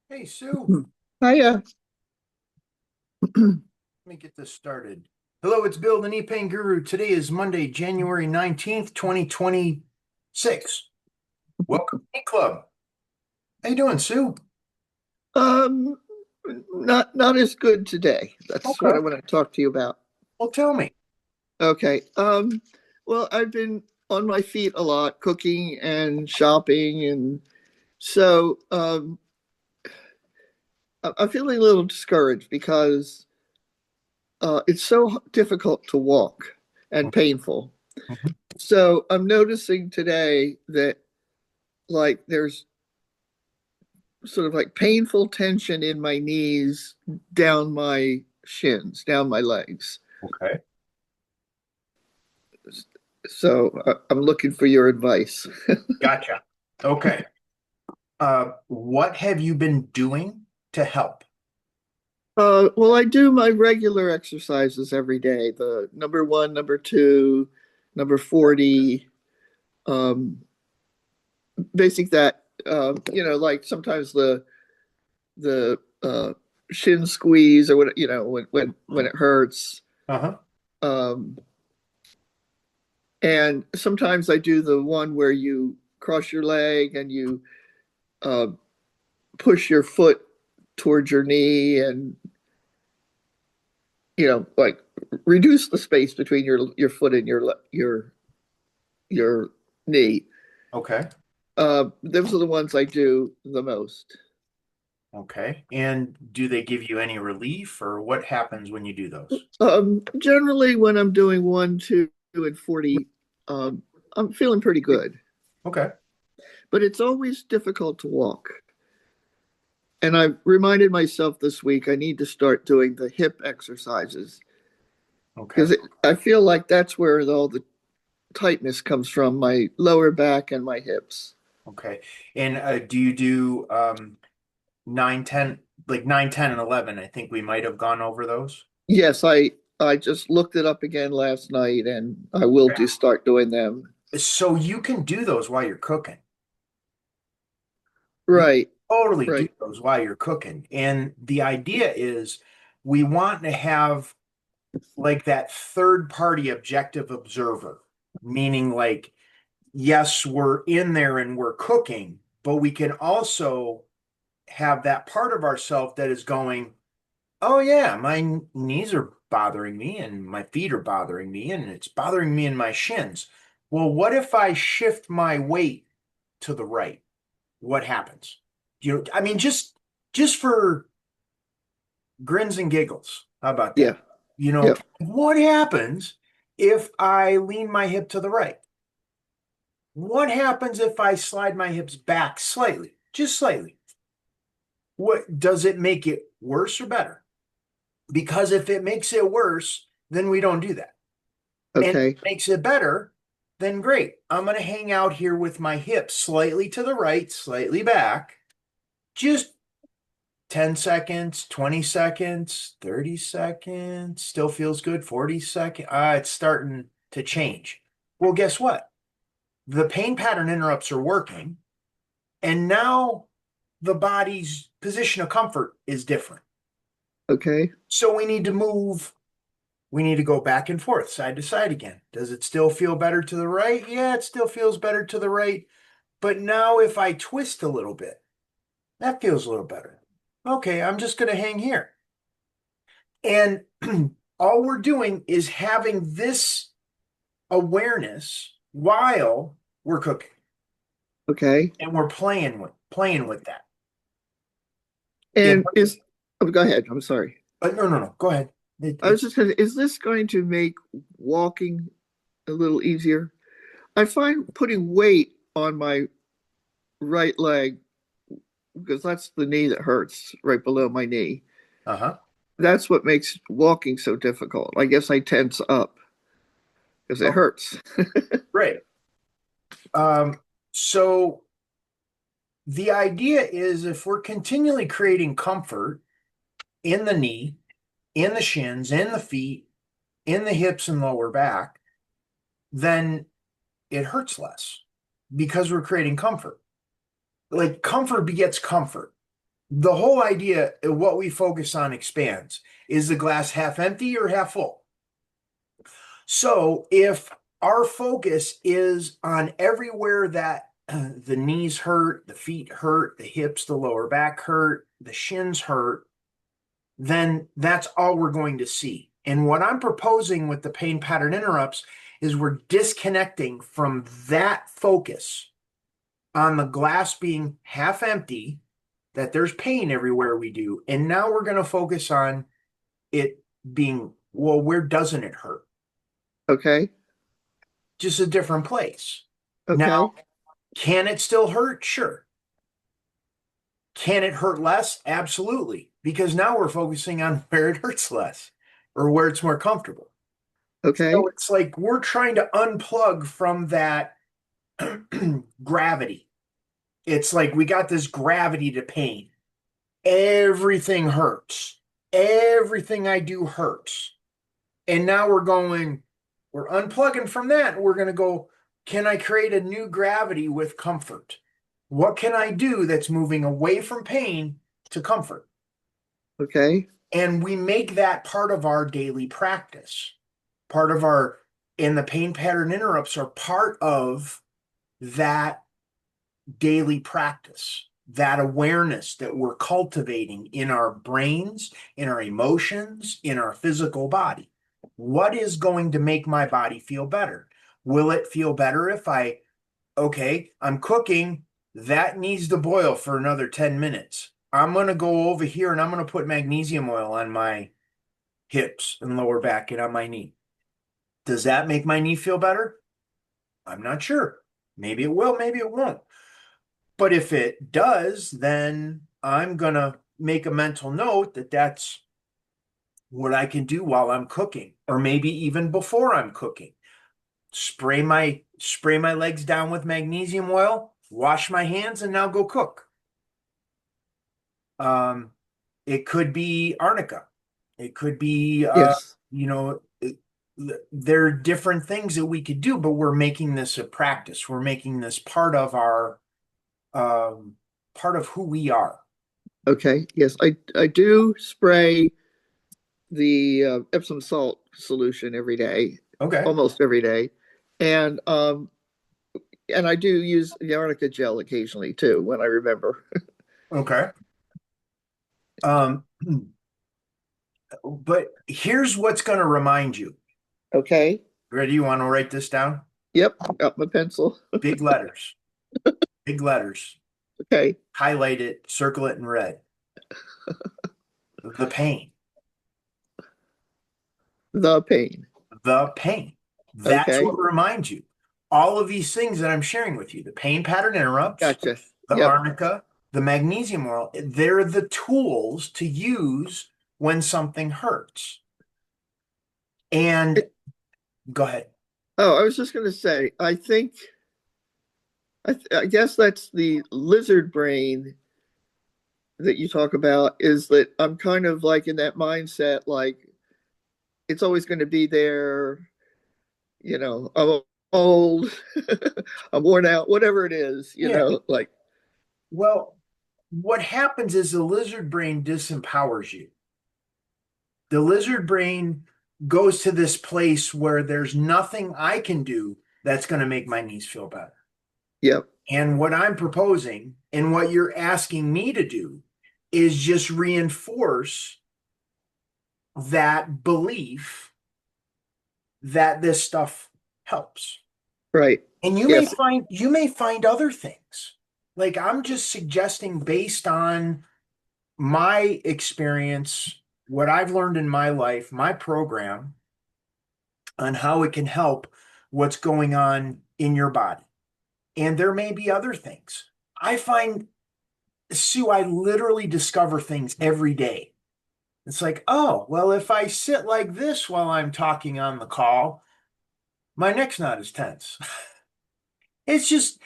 Hey, Sue, Hiya. let me get this started. Hello, it's Bill, the Knee Pain Guru. Today is Monday, January 19th, 2026. Welcome to Knee Club. How you doing, Sue? Um, not as good today. That's what Okay. I want to talk to you about. Well, tell me. Okay. Well, I've been on my feet a lot, cooking and shopping, and so I'm feeling a little discouraged because it's so difficult to walk and painful. Mhm. So I'm noticing today that there's sort of like painful tension in my knees, down my shins, down my legs. Okay. So I'm looking for your advice. Gotcha. Okay. What have you been doing to help? Well, I do my regular exercises every day. The number one, number two, number 40, um, basic that, like sometimes the shin squeeze or what, when it hurts. Uh-huh. Um, and sometimes I do the one where you cross your leg and you uh, push your foot towards your knee and like reduce the space between your foot and your knee. Okay. Those are the ones I do the most. Okay. And do they give you any relief or what happens when you do those? Generally, when I'm doing one, two, and 40, I'm feeling pretty good. Okay. But it's always difficult to walk. And I reminded myself this week I need to start doing the hip exercises Okay. because I feel like that's where all the tightness comes from, my lower back and my hips. Okay. And do you do 9, 10, like 9, 10, and 11? I think we might have gone over those. Yes, I just looked it up again last night, and I will Okay. do start doing them. So you can do those while you're cooking. You Right, totally do right. those while you're cooking. And the idea is we want to have like that third party objective observer, meaning like, yes, we're in there and we're cooking, but we can also have that part of ourself that is going, oh yeah, my knees are bothering me and my feet are bothering me and it's bothering me in my shins. Well, what if I shift my weight to the right? What happens? I mean, just for grins and giggles. How about Yeah, that? yep. What happens if I lean my hip to the right? What happens if I slide my hips back slightly, just slightly? What does it make it worse or better? Because if it makes it worse, then we don't do that. And if Okay, it makes it better, then great. I'm going to hang out here with my hips slightly to the right, slightly back, just 10 seconds, 20 seconds, 30 seconds, still feels good, 40 seconds. It's starting to change. Well, guess what? The pain pattern interrupts are working, and now the body's position of comfort is different. okay, So we need to move. We need to go back and forth, side to side again. Does it still feel better to the right? Yeah, it still feels better to the right. But now if I twist a little bit, that feels a little better. Okay, I'm just going to hang here. And all we're doing is having this awareness while we're cooking okay. and we're playing with that. And And go ahead. I'm sorry. no, no, no, go ahead. It, I was it's just gonna, is this going to make walking a little easier? I find putting weight on my right leg, because that's the knee that hurts right below my knee. uh-huh. That's what makes walking so difficult. I guess I tense up because it Oh, hurts. great. So the idea is if we're continually creating comfort in the knee, in the shins, in the feet, in the hips and lower back, then it hurts less because we're creating comfort. Like comfort begets comfort. The whole idea of what we focus on expands. Is the glass half empty or half full? So if our focus is on everywhere that the knees hurt, the feet hurt, the hips, the lower back hurt, the shins hurt, then that's all we're going to see. And what I'm proposing with the pain pattern interrupts is we're disconnecting from that focus on the glass being half empty, that there's pain everywhere we do. And now we're going to focus on it being, well, where doesn't it hurt? Okay. Just a different place. Okay. Now, can it still hurt? Sure. Can it hurt less? Absolutely. Because now we're focusing on where it hurts less or where it's more comfortable. Okay. So it's like we're trying to unplug from that gravity. It's like we got this gravity to pain. Everything hurts. Everything I do hurts. And now we're unplugging from that. And we're going to go, can I create a new gravity with comfort? What can I do that's moving away from pain to comfort? Okay. And we make that part of our daily practice. Part of our, and the pain pattern interrupts are part of that daily practice, that awareness that we're cultivating in our brains, in our emotions, in our physical body. What is going to make my body feel better? Will it feel better if okay, I'm cooking, that needs to boil for another 10 minutes. I'm going to go over here and I'm going to put magnesium oil on my hips and lower back and on my knee. Does that make my knee feel better? I'm not sure. Maybe it will, maybe it won't. But if it does, then I'm going to make a mental note that that's what I can do while I'm cooking, or maybe even before I'm cooking. Spray my legs down with magnesium oil, wash my hands, and now go cook. It could be arnica. It could be, Yes. there are different things that we could do, but we're making this a practice. We're making this part of our, part of who we are. Okay. Yes. I do spray the Epsom salt solution every day, Okay. almost every day, and and I do use the arnica gel occasionally too when I remember. Okay. Um, but here's what's going to remind you. Okay. Ready? You want to write this down? Yep. Got my pencil. Big letters. Big letters. Okay. Highlight it, circle it in red. The pain. The pain. The pain. That's Okay. what reminds you. All of these things that I'm sharing with you, the pain pattern interrupts, Gotcha. the Yep. arnica, the magnesium oil, they're the tools to use when something hurts. And go ahead. Oh, I was just going to say, I guess that's the lizard brain that you talk about, is that I'm kind of like in that mindset, like it's always going to be there. I'm old, I'm worn out, whatever it is, Yeah. like, Well, what happens is the lizard brain disempowers you. The lizard brain goes to this place where there's nothing I can do that's going to make my knees feel better. yep, And what I'm proposing and what you're asking me to do is just reinforce that belief that this stuff helps. right. And Yes, you may find other things. Like I'm just suggesting based on my experience, what I've learned in my life, my program on how it can help what's going on in your body. And there may be other things. I find, Sue, I literally discover things every day. It's like, oh, well, if I sit like this while I'm talking on the call, my neck's not as tense. It's just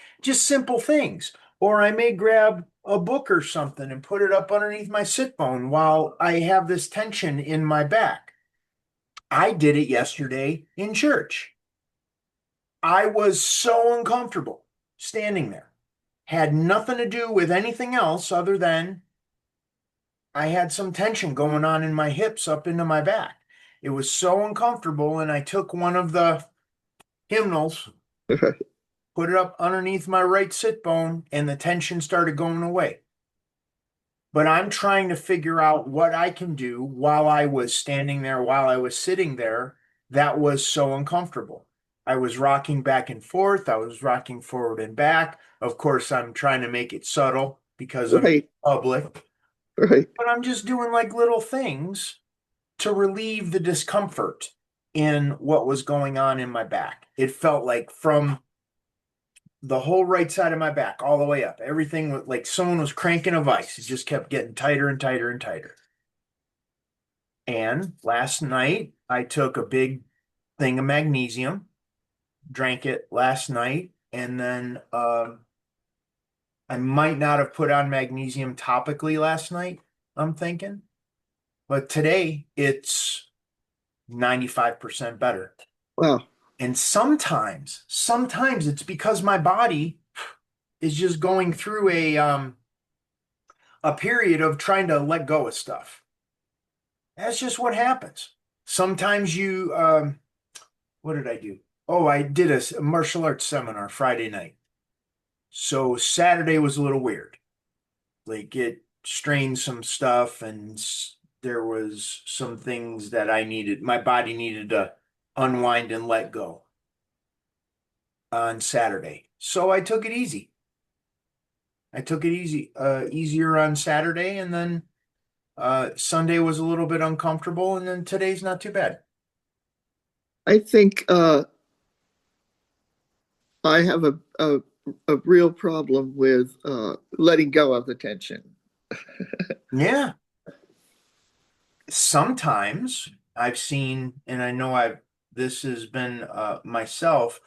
simple things. Or I may grab a book or something and put it up underneath my sit bone while I have this tension in my back. I did it yesterday in church. I was so uncomfortable standing there. Had nothing to do with anything else other than I had some tension going on in my hips up into my back. It was so uncomfortable, and I took one of the hymnals, put it up underneath my right sit bone, and the tension started going away. But I'm trying to figure out what I can do while I was standing there, while I was sitting there, that was so uncomfortable. I was rocking back and forth, I was rocking forward and back. Of course, I'm trying to make it subtle because I'm Right, public, right. but I'm just doing like little things to relieve the discomfort in what was going on in my back. It felt like from the whole right side of my back all the way up, everything was like someone was cranking a vise. It just kept getting tighter and tighter and tighter. And last night, I took a big thing of magnesium, drank it last night, and then I might not have put on magnesium topically last night, I'm thinking. But today it's 95% better. Wow. And sometimes it's because my body is just going through a period of trying to let go of stuff. That's just what happens. Sometimes you what did I do? Oh, I did a martial arts seminar Friday night. So Saturday was a little weird. Like it strained some stuff and there was some things that my body needed to unwind and let go on Saturday. So I took it easy. I took it easier on Saturday, and then Sunday was a little bit uncomfortable, and then today's not too bad. I think I have a real problem with letting go of the tension. Yeah. Sometimes I've seen, and I know this has been myself,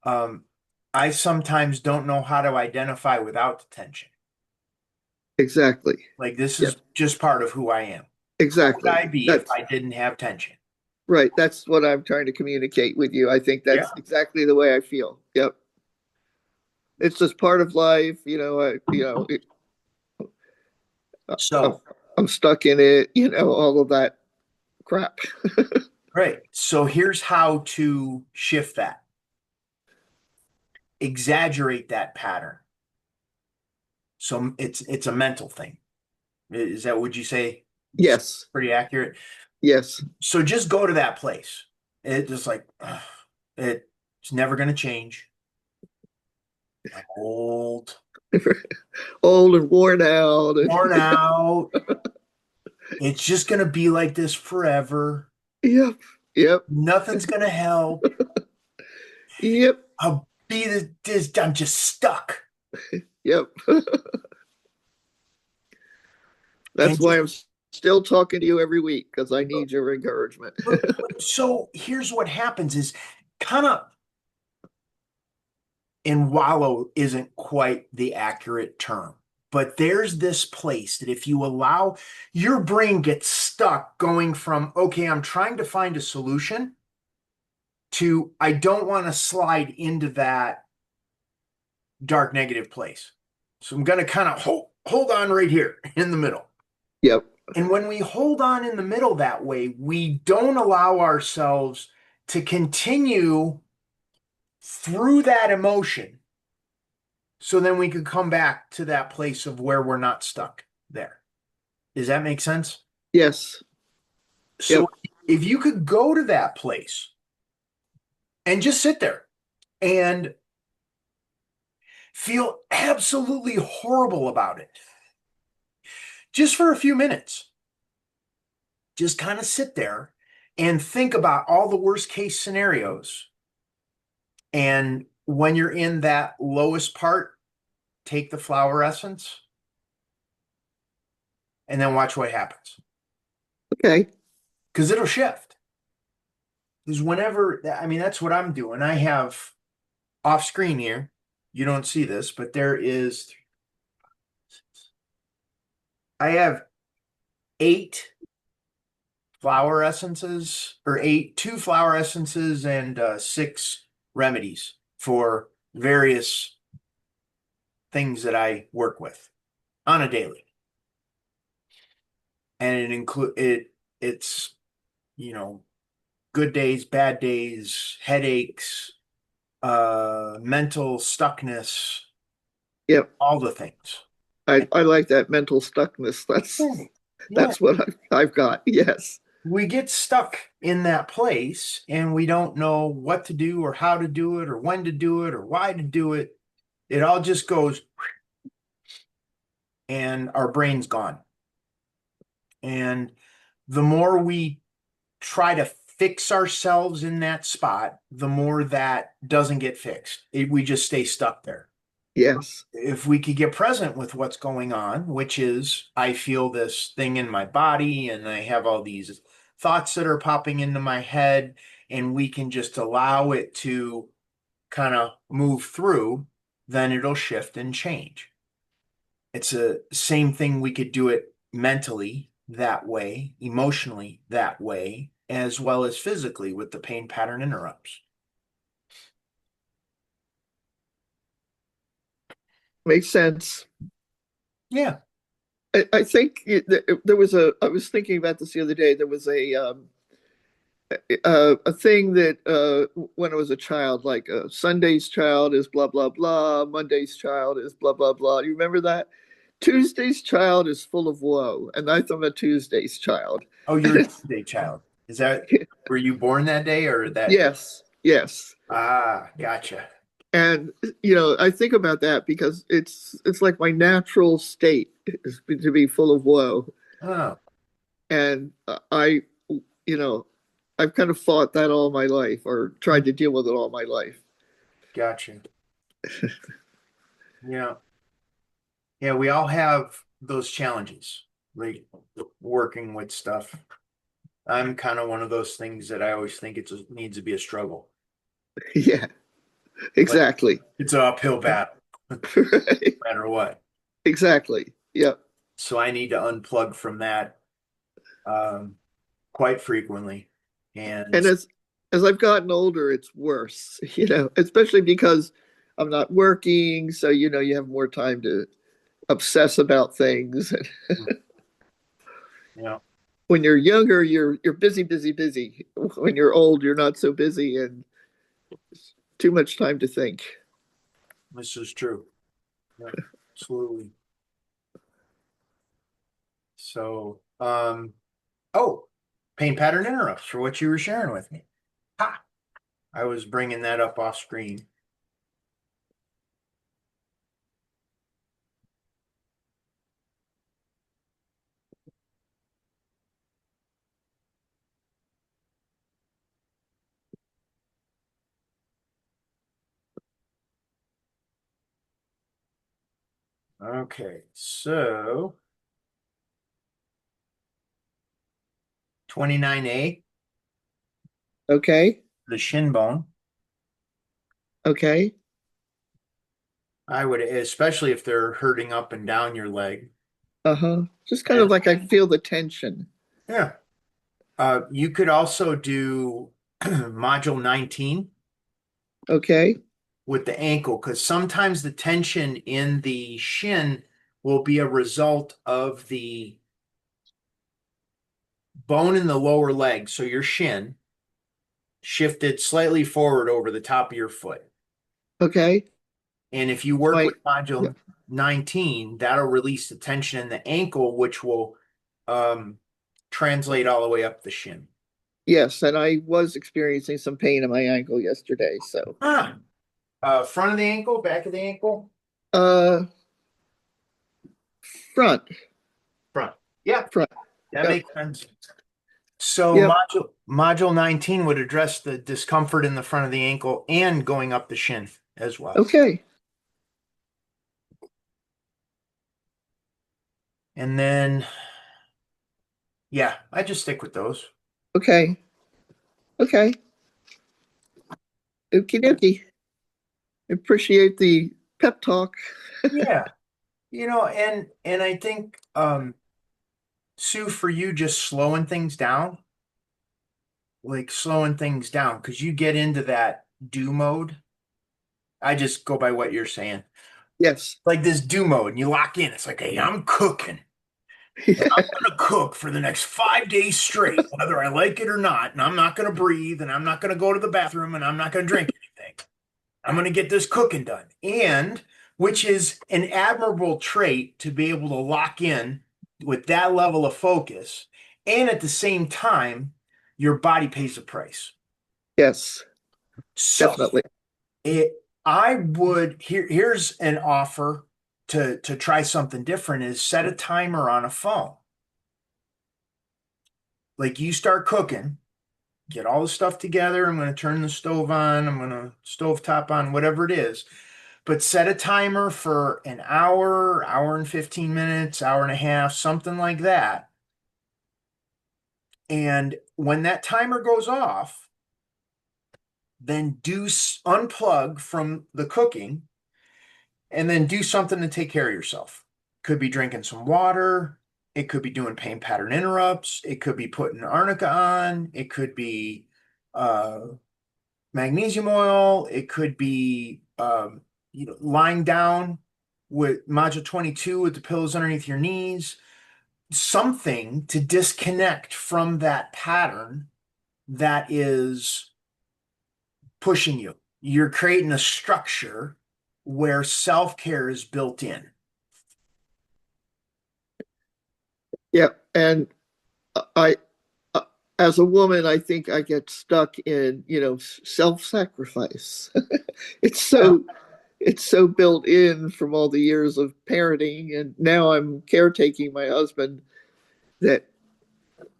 um, I sometimes don't know how to identify without the tension. Exactly. Like this Yeah, is just part of who I am. Who would exactly. I be if That's I didn't have tension? right. That's what I'm trying to communicate with you. I think Yeah. that's exactly the way I feel. Yep. It's just part of life, I'm, So, I'm stuck in it, all of that crap. great. So here's how to shift that. Exaggerate that pattern. So it's a mental thing. Is that, would you say it's Yes. pretty accurate? Yes. So just go to that place. It just like it's never going to change. I'm old, Old and worn out. And worn out. It's just going to be like this forever. yep. Yep. Nothing's going to help. Yep. I'll be this. I'm just stuck. Yep. That's And why just I'm still talking to you every week because I need your encouragement. so here's what happens is kind of, and wallow isn't quite the accurate term. But there's this place that if you allow your brain gets stuck going from, okay, I'm trying to find a solution to, I don't want to slide into that dark negative place. So I'm going to kind of hold on right here in the middle. Yep. And when we hold on in the middle that way, we don't allow ourselves to continue through that emotion. So then we could come back to that place of where we're not stuck there. Does that make sense? Yes. So Yep. if you could go to that place and just sit there and feel absolutely horrible about it, just for a few minutes, just kind of sit there and think about all the worst case scenarios. And when you're in that lowest part, take the flower essence and then watch what happens Okay. because it'll shift. Because whenever, I mean, that's what I'm doing. I have off screen here, you don't see this, but I have 8 flower essences or two flower essences and 6 remedies for various things that I work with on a daily. and it's, you know, good days, bad days, headaches, mental stuckness, Yep. all the things. I like that mental stuckness. Yeah. Yeah. That's what I've got. Yes. We get stuck in that place and we don't know what to do or how to do it or when to do it or why to do it. It all just goes and our brain's gone. And the more we try to fix ourselves in that spot, the more that doesn't get fixed. We just stay stuck there. Yes. If we could get present with what's going on, which is I feel this thing in my body and I have all these thoughts that are popping into my head, and we can just allow it to kind of move through, then it'll shift and change. It's a same thing. We could do it mentally that way, emotionally that way, as well as physically with the pain pattern interrupts. Makes sense. Yeah. I think there was I was thinking about this the other day. There was a thing that when I was a child, like Sunday's child is blah blah blah, Monday's child is blah blah blah. You remember that? Tuesday's child is full of woe, and I thought a Tuesday's child. Oh, you're a Tuesday child. Is that, were you born that day or that? Yes, yes. Ah, gotcha. And I think about that because it's like my natural state is to be full of woe, Oh, and you know, I've kind of fought that all my life, or tried to deal with it all my life. gotcha. Yeah. Yeah, we all have those challenges, like working with stuff. I'm kind of one of those things that I always think needs to be a struggle. Yeah, Like exactly. it's an uphill battle, no Right. matter what. Exactly. Yep. So I need to unplug from that um, quite frequently. And And as I've gotten older, it's worse, especially because I'm not working, so you have more time to obsess about things. you know, When you're younger, you're busy, busy, busy. When you're old, you're not so busy and too much time to think. this is true. Yeah, absolutely. So, oh, pain pattern interrupts for what you were sharing with me. Ha! I was bringing that up off screen. Okay, so 29A, Okay. the shin bone. Okay. I would, especially if they're hurting up and down your leg. Uh-huh. Just kind of And like I feel the tension. yeah, you could also do module 19 Okay. with the ankle, because sometimes the tension in the shin will be a result of the bone in the lower leg. So your shin shifted slightly forward over the top of your foot. Okay. And if you So work with yeah. module 19, that'll release the tension in the ankle, which will um, translate all the way up the shin. Yes, and I was experiencing some pain in my ankle yesterday. So, Ah, front of the ankle, back of the ankle, uh, front, front. Yeah, front. that Yep. makes sense. So Yep. module 19 would address the discomfort in the front of the ankle and going up the shin as well. Okay. And then, yeah, I just stick with those. Okay. Okay. Okie dokie. Appreciate the pep talk. Yeah, and I think Sue, for you just slowing things down because you get into that do mode. I just go by what you're saying. Yes. Like this do mode and you lock in. It's like, hey, I'm cooking. I'm going to cook for the next 5 days straight, whether I like it or not. And I'm not going to breathe and I'm not going to go to the bathroom and I'm not going to drink anything. I'm going to get this cooking done. And which is an admirable trait to be able to lock in with that level of focus. And at the same time, your body pays the price. Yes, So definitely. it, here's an offer to try something different is set a timer on a phone. Like you start cooking, get all the stuff together. I'm going to turn the stove on. I'm going to stove top on, whatever it is. But set a timer for an hour, hour and 15 minutes, hour and a half, something like that. And when that timer goes off, then unplug from the cooking and then do something to take care of yourself. Could be drinking some water. It could be doing pain pattern interrupts. It could be putting arnica on. It could be uh, magnesium oil. It could be lying down with module 22 with the pillows underneath your knees. Something to disconnect from that pattern that is pushing you. You're creating a structure where self-care is built in. Yeah, and I, uh, as a woman, I think I get stuck in, self-sacrifice. It's Yeah. so built in from all the years of parenting, and now I'm caretaking my husband that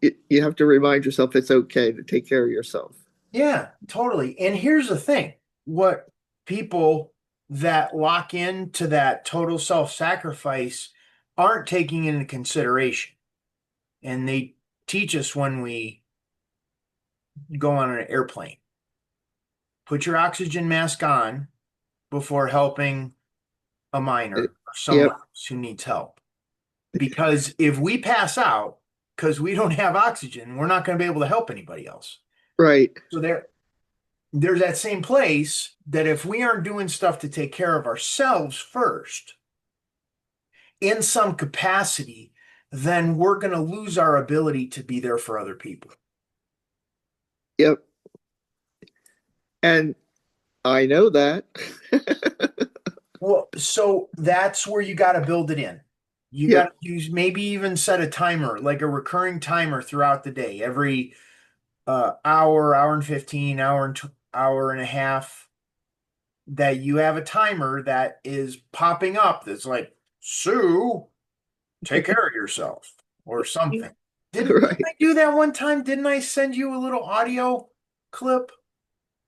you have to remind yourself it's okay to take care of yourself. Yeah, totally. And here's the thing, what people that lock into that total self-sacrifice aren't taking into consideration. And they teach us when we go on an airplane. Put your oxygen mask on before helping a minor or someone Yep, else who needs help. Because if we pass out because we don't have oxygen, we're not going to be able to help anybody else. right. So there's that same place that if we aren't doing stuff to take care of ourselves first in some capacity, then we're going to lose our ability to be there for other people. Yep. And I know that. Well, so that's where you got to build it in. You got Yep, to use maybe even set a timer, like a recurring timer throughout the day, every hour, hour and 15, hour and a half, that you have a timer that is popping up that's like, Sue, take care of yourself or something. Didn't right. I do that one time? Didn't I send you a little audio clip?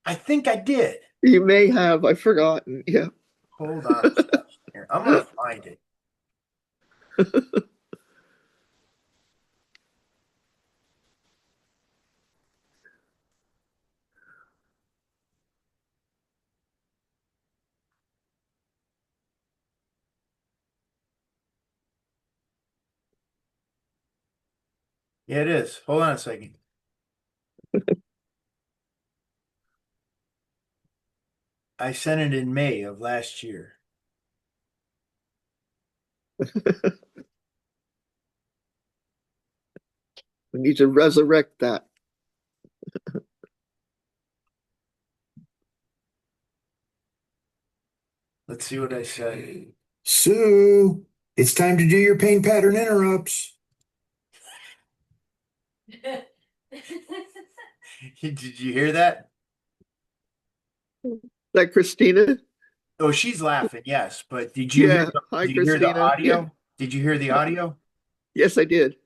I think I did. You may have, I've forgotten. Yeah. Hold on a second here. I'm gonna find it. Yeah, it is. Hold on a second. I sent it in May of last year. We need to resurrect that. Let's see what I said. Sue, it's time to do your pain pattern interrupts. Did you hear that? That Christina? Oh, she's laughing, yes. But Yeah. Hi, did you hear the Christina. Yeah. audio? Did you hear the audio? Yes, I did.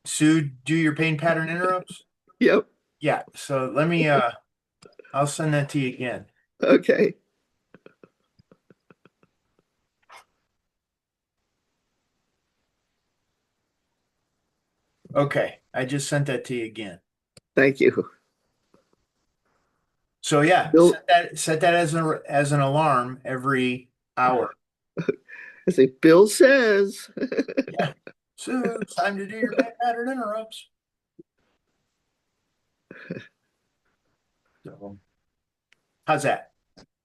Sue, do your pain pattern interrupts? Yep. Yeah. So let me I'll send that to you again. Okay. Okay. I just sent that to you again. Thank you. So yeah, Bill, set that as an alarm every hour. I say, Bill says. Yeah. Sue, it's time to do your pain pattern interrupts. So, how's that?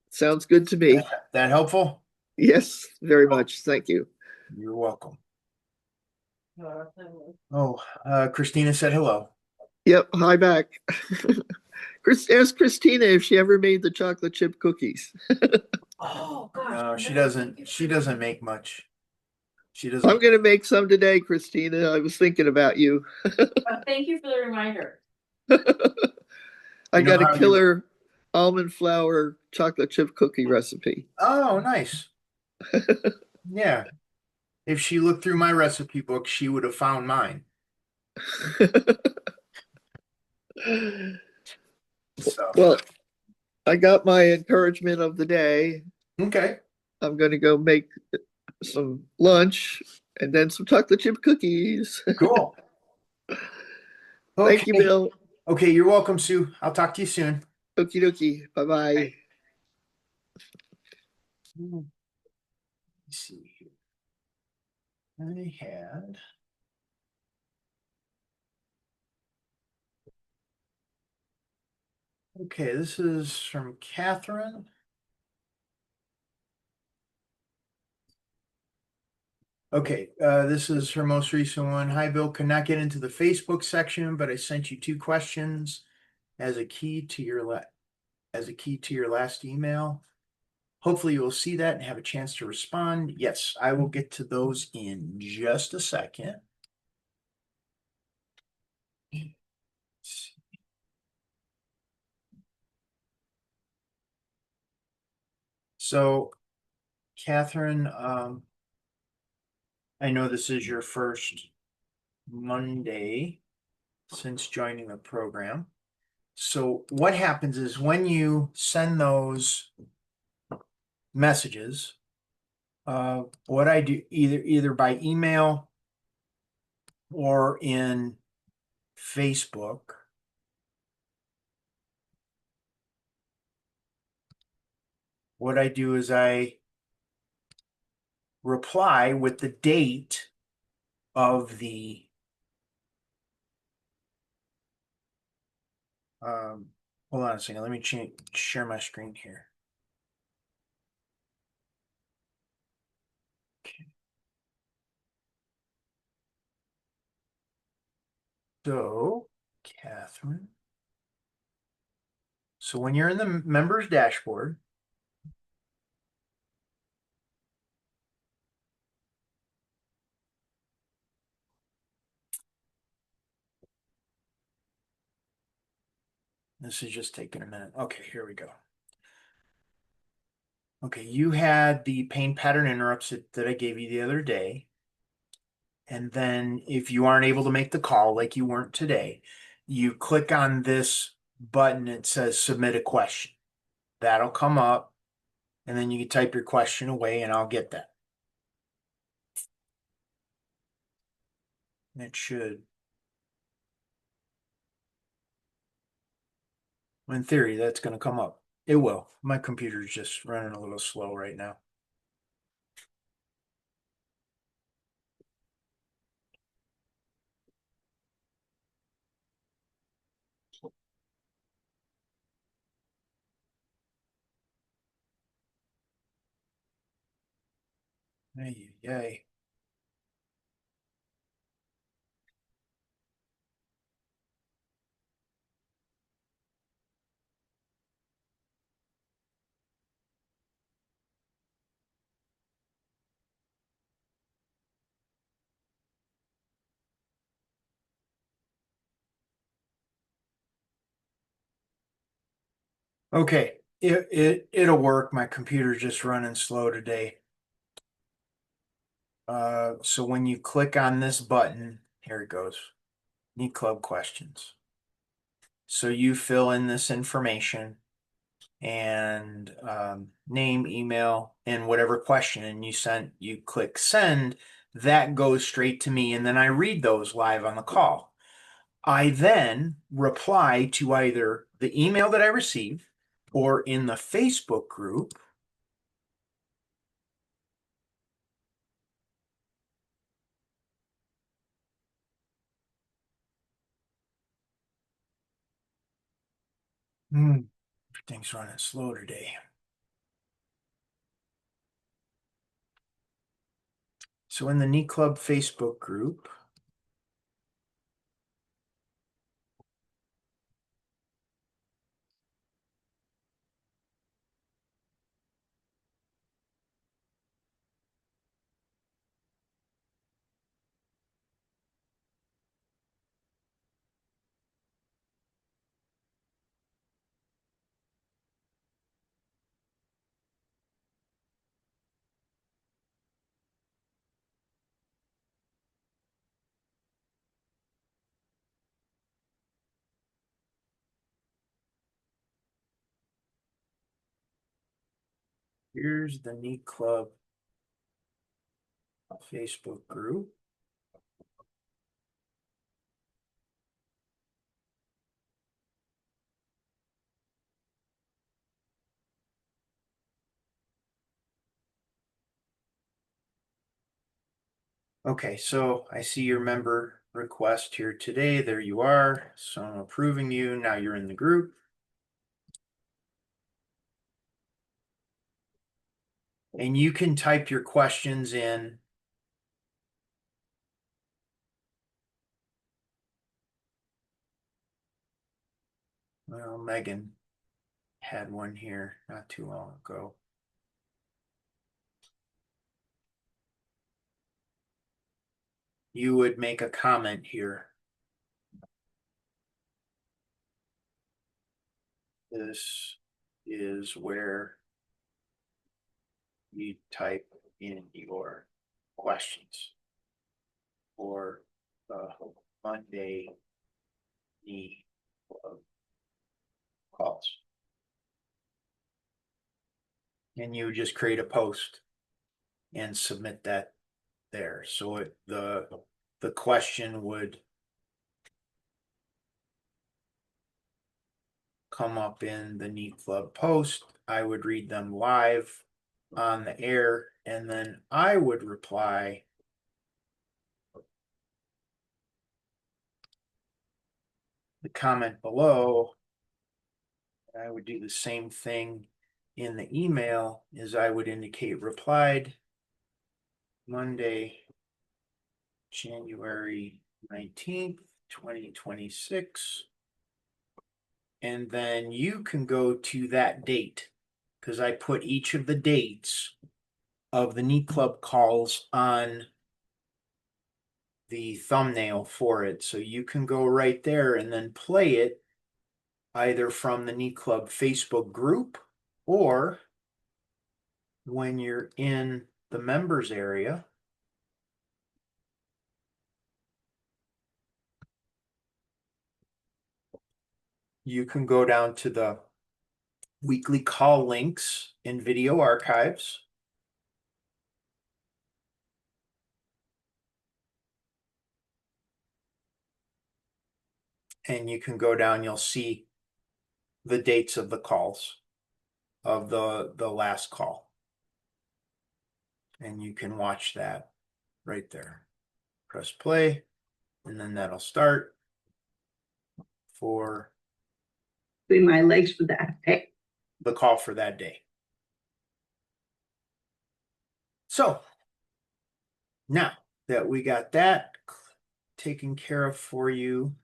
Sounds good to me. That helpful? Yes, very much. Thank you. You're welcome. Oh, Christina said hello. Yep, hi back. Ask Christina if she ever made the chocolate chip cookies. Oh, gosh. No, she doesn't. She doesn't make much. She I'm doesn't. gonna make some today, Christina. I was thinking about you. Thank you for the reminder. I You know got a how you? killer almond flour chocolate chip cookie recipe. Oh, nice. Yeah. If she looked through my recipe book, she would have found mine. So, Well, I got my encouragement of the day. okay, I'm gonna go make some lunch and then some chocolate chip cookies. cool. Thank you, Okay. Bill. Okay, you're welcome, Sue. I'll talk to you soon. Okie dokie. Bye bye. Let's see here. I had. Okay, this is from Catherine. Okay, this is her most recent one. Hi, Bill. Could not get into the Facebook section, but I sent you two questions as a key to your last email. Hopefully, you will see that and have a chance to respond. Yes, I will get to those in just a second. So, Catherine, I know this is your first Monday since joining the program. So what happens is when you send those messages, what I do either by email or in Facebook, what I do is I reply with the date of the hold on a second, let me share my screen here. Okay. So, Catherine. So when you're in the members dashboard, this is just taking a minute. Okay, here we go. Okay, you had the pain pattern interrupts that I gave you the other day. And then if you aren't able to make the call like you weren't today, you click on this button. It says submit a question. That'll come up, and then you can type your question away, and I'll get that. It should. In theory, that's going to come up. It will. My computer's just running a little slow right now. Ay, ay. Okay, it'll work. My computer's just running slow today. So when you click on this button, here it goes. Need club questions. So you fill in this information and name, email, and whatever question, and you click send. That goes straight to me, and then I read those live on the call. I then reply to either the email that I receive or in the Facebook group. Everything's running slow today. So in the Knee Club Facebook group, Here's the knee club Facebook group. Okay, so I see your member request here today. There you are. So I'm approving you. Now you're in the group. And you can type your questions in. Well, Megan had one here not too long ago. You would make a comment here. This is where you type in your questions for the Monday knee club calls. And you just create a post and submit that there. So the question would come up in the knee club post. I would read them live on the air, and then I would reply the comment below. I would do the same thing in the email, as I would indicate replied Monday, January 19th, 2026. And then you can go to that date, because I put each of the dates of the knee club calls on the thumbnail for it. So you can go right there and then play it either from the knee club Facebook group, or when you're in the members area, you can go down to the weekly call links and video archives. And you can go down, you'll see the dates of the calls of the last call. And you can watch that right there. Press play, and then that'll start for Between my legs for that. Hey. the call for that day. So now that we got that taken care of for you,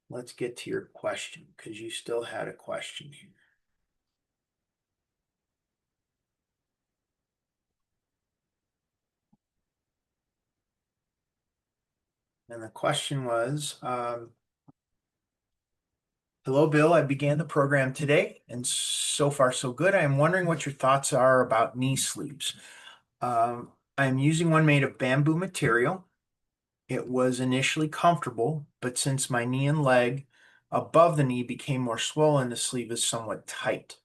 let's get to your question, because you still had a question here. And the question was, hello, Bill. I began the program today, and so far so good. I am wondering what your thoughts are about knee sleeves. I'm using one made of bamboo material. It was initially comfortable, but since my knee and leg above the knee became more swollen, the sleeve is somewhat tight.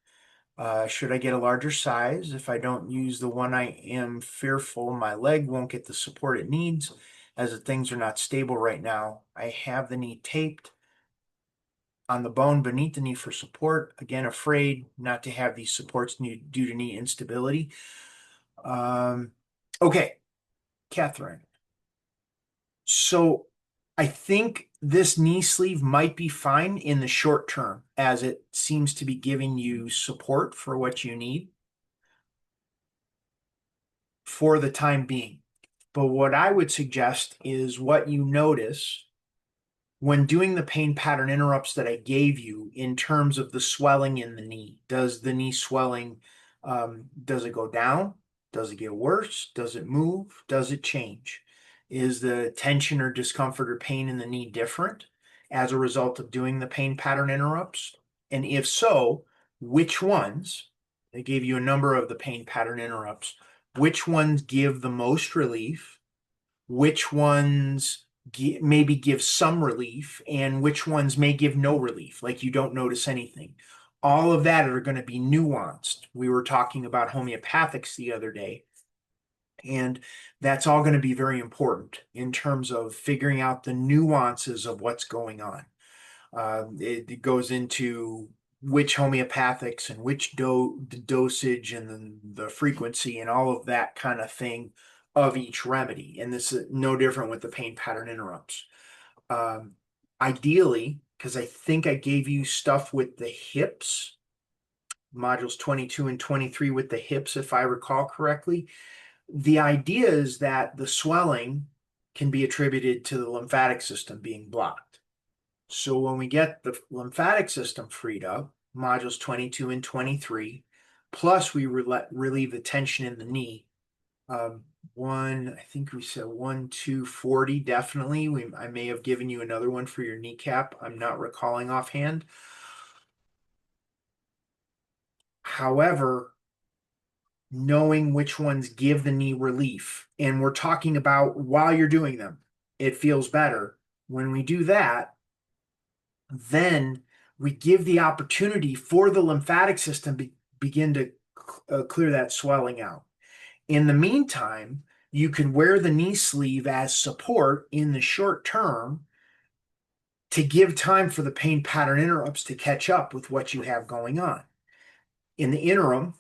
Should I get a larger size? If I don't use the one, I am fearful my leg won't get the support it needs, as the things are not stable right now. I have the knee taped on the bone beneath the knee for support. Again, afraid not to have these supports due to knee instability. Okay, Catherine. So I think this knee sleeve might be fine in the short term, as it seems to be giving you support for what you need for the time being. But what I would suggest is what you notice when doing the pain pattern interrupts that I gave you in terms of the swelling in the knee. Does the knee swelling, does it go down? Does it get worse? Does it move? Does it change? Is the tension or discomfort or pain in the knee different as a result of doing the pain pattern interrupts? And if so, which ones? I gave you a number of the pain pattern interrupts. Which ones give the most relief? Which ones maybe give some relief, and which ones may give no relief, like you don't notice anything? All of that are going to be nuanced. We were talking about homeopathics the other day, and that's all going to be very important in terms of figuring out the nuances of what's going on. It goes into which homeopathics and which the dosage and the frequency and all of that kind of thing of each remedy. And this is no different with the pain pattern interrupts. Ideally, because I think I gave you stuff with the hips, modules 22 and 23 with the hips, if I recall correctly. The idea is that the swelling can be attributed to the lymphatic system being blocked. So when we get the lymphatic system freed up, modules 22 and 23, plus we relieve the tension in the knee. I think we said 1, 2, 40, definitely. I may have given you another one for your kneecap. I'm not recalling offhand. However, knowing which ones give the knee relief, and we're talking about while you're doing them, it feels better. When we do that, then we give the opportunity for the lymphatic system to begin to clear that swelling out. In the meantime, you can wear the knee sleeve as support in the short term to give time for the pain pattern interrupts to catch up with what you have going on. In the interim,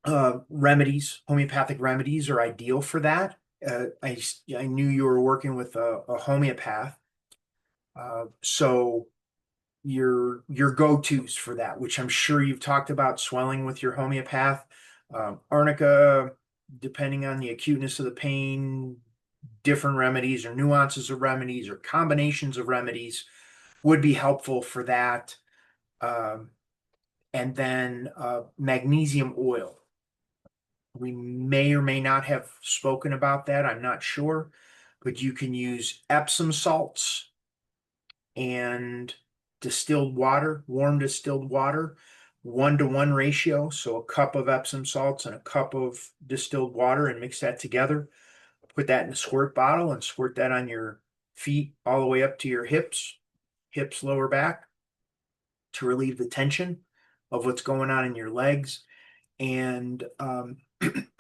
homeopathic remedies are ideal for that. I knew you were working with a homeopath. So your go-tos for that, which I'm sure you've talked about swelling with your homeopath, arnica, depending on the acuteness of the pain, different remedies or nuances of remedies or combinations of remedies would be helpful for that. And then magnesium oil. We may or may not have spoken about that. I'm not sure, but you can use Epsom salts and distilled water, warm distilled water, 1-to-1 ratio. So a cup of Epsom salts and a cup of distilled water, and mix that together. Put that in a squirt bottle and squirt that on your feet all the way up to your hips, lower back, to relieve the tension of what's going on in your legs. And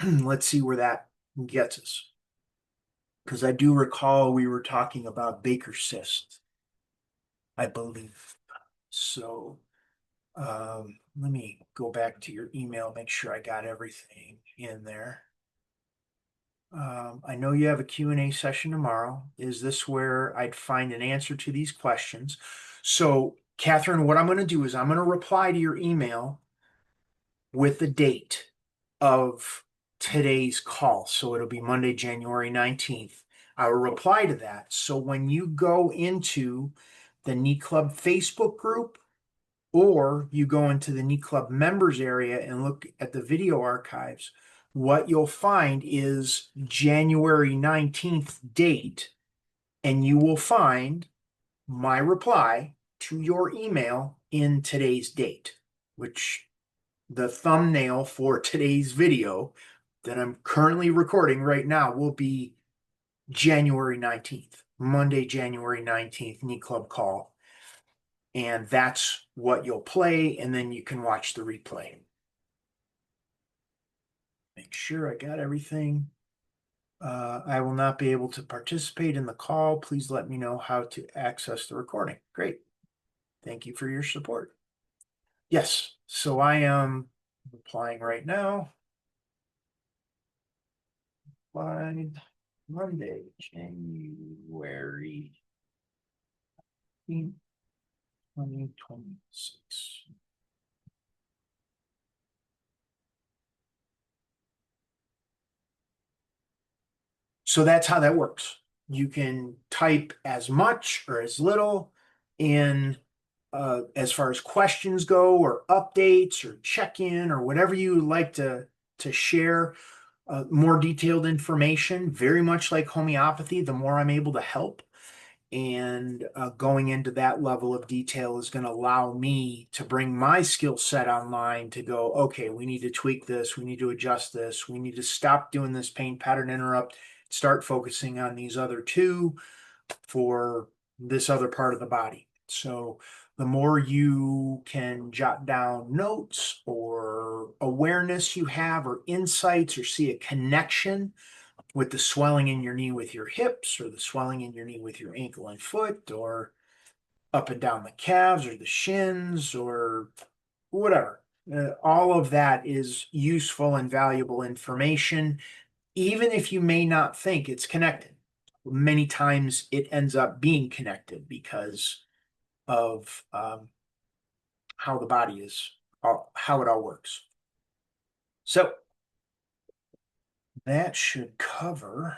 let's see where that gets us. Because I do recall we were talking about Baker's cyst, I believe. So let me go back to your email, make sure I got everything in there. I know you have a Q&A session tomorrow. Is this where I'd find an answer to these questions? So, Catherine, what I'm going to do is I'm going to reply to your email with the date of today's call. So it'll be Monday, January 19th. I will reply to that. So when you go into the Knee Club Facebook group, or you go into the Knee Club members area and look at the video archives, what you'll find is January 19th date, and you will find my reply to your email in today's date, which the thumbnail for today's video that I'm currently recording right now will be January 19th, Monday, January 19th, Knee Club call. And that's what you'll play, and then you can watch the replay. Make sure I got everything. I will not be able to participate in the call. Please let me know how to access the recording. Great. Thank you for your support. Yes, so I am replying right now. Applied Monday, January 2026. So that's how that works. You can type as much or as little in as far as questions go, or updates, or check-in, or whatever you like to share. More detailed information, very much like homeopathy, the more I'm able to help. And going into that level of detail is going to allow me to bring my skill set online to go, okay, we need to tweak this, we need to adjust this, we need to stop doing this pain pattern interrupt, start focusing on these other two for this other part of the body. So the more you can jot down notes or awareness you have or insights or see a connection with the swelling in your knee with your hips or the swelling in your knee with your ankle and foot or up and down the calves or the shins or whatever. All of that is useful and valuable information, even if you may not think it's connected. Many times it ends up being connected because of how the body is, how it all works. So that should cover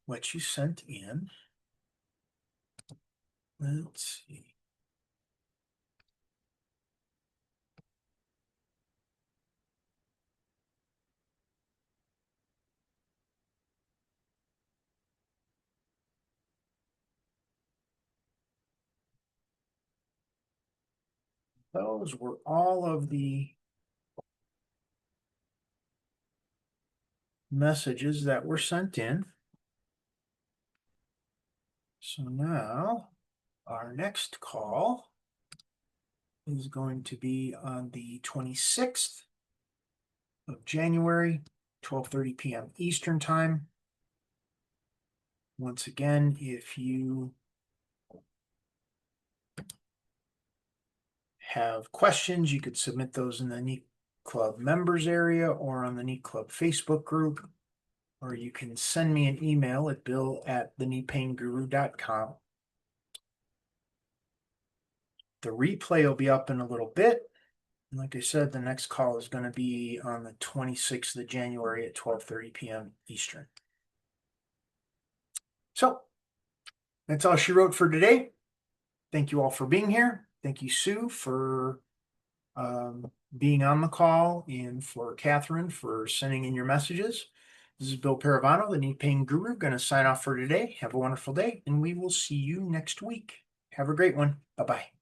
what you sent in. Let's see. Those were all of the messages that were sent in. So now our next call is going to be on the 26th of January, 12:30 p.m. Eastern Time. Once again, if you have questions, you could submit those in the Neat Club members area or on the Neat Club Facebook group, or you can send me an email at bill@thenepainguru.com. The replay will be up in a little bit. And like I said, the next call is going to be on the 26th of January at 12:30 p.m. Eastern. So that's all she wrote for today. Thank you all for being here. Thank you, Sue, for being on the call, and for Catherine for sending in your messages. This is Bill Paravano, the Knee Pain Guru, going to sign off for today. Have a wonderful day, and we will see you next week. Have a great one. Bye-bye.